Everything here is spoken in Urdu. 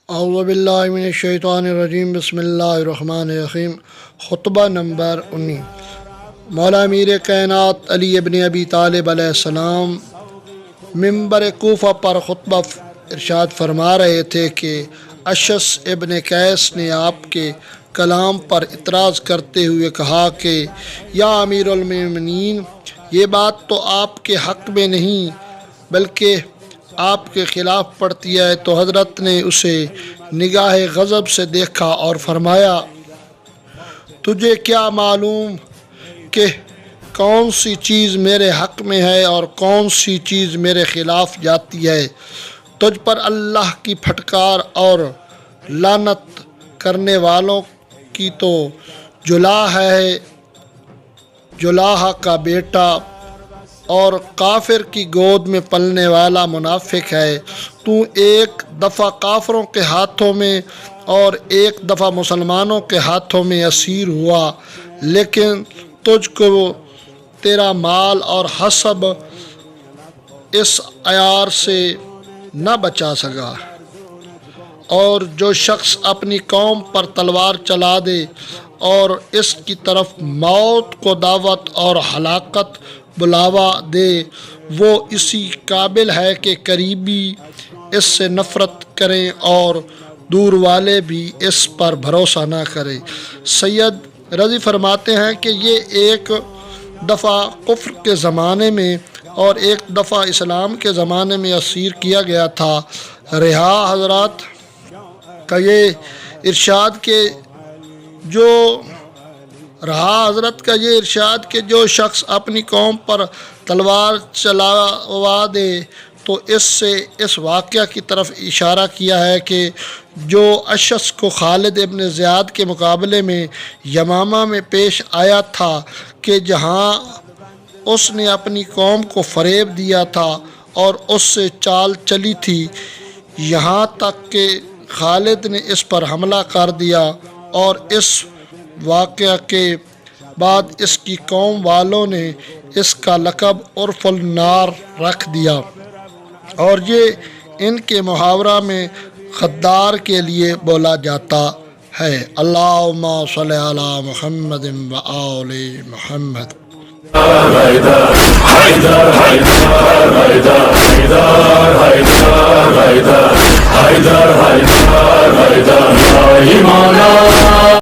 اعوذ باللہ من الشیطان الرجیم بسم اللہ الرحمن الرحیم۔ خطبہ نمبر 19۔ مولا امیر کائنات علی ابن ابی طالب علیہ السلام منبر کوفہ پر خطبہ ارشاد فرما رہے تھے کہ اشعث ابن قیس نے آپ کے کلام پر اعتراض کرتے ہوئے کہا کہ یا امیر المومنین، یہ بات تو آپ کے حق میں نہیں بلکہ آپ کے خلاف پڑتی ہے۔ تو حضرت نے اسے نگاہ غضب سے دیکھا اور فرمایا، تجھے کیا معلوم کہ کون سی چیز میرے حق میں ہے اور کون سی چیز میرے خلاف جاتی ہے؟ تجھ پر اللہ کی پھٹکار اور لعنت کرنے والوں کی تو جلاح کا بیٹا اور کافر کی گود میں پلنے والا منافق ہے۔ تو ایک دفعہ کافروں کے ہاتھوں میں اور ایک دفعہ مسلمانوں کے ہاتھوں میں اسیر ہوا، لیکن تجھ کو تیرا مال اور حسب اس عیار سے نہ بچا سکا۔ اور جو شخص اپنی قوم پر تلوار چلا دے اور اس کی طرف موت کو دعوت اور ہلاکت بلاوا دے، وہ اسی قابل ہے کہ قریبی اس سے نفرت کریں اور دور والے بھی اس پر بھروسہ نہ کریں۔ سید رضی فرماتے ہیں کہ یہ ایک دفعہ کفر کے زمانے میں اور ایک دفعہ اسلام کے زمانے میں اسیر کیا گیا تھا۔ رہا حضرات کا یہ ارشاد کہ جو شخص اپنی قوم پر تلوار چلوا دے، تو اس سے اس واقعہ کی طرف اشارہ کیا ہے کہ جو اشعث کو خالد ابن زیاد کے مقابلے میں یمامہ میں پیش آیا تھا کہ جہاں اس نے اپنی قوم کو فریب دیا تھا اور اس سے چال چلی تھی، یہاں تک کہ خالد نے اس پر حملہ کر دیا اور اس واقعہ کے بعد اس کی قوم والوں نے اس کا لقب عرف النار رکھ دیا، اور یہ ان کے محاورہ میں غدار کے لیے بولا جاتا ہے۔ اللہم صلی علی محمد و آل محمد۔ حیدر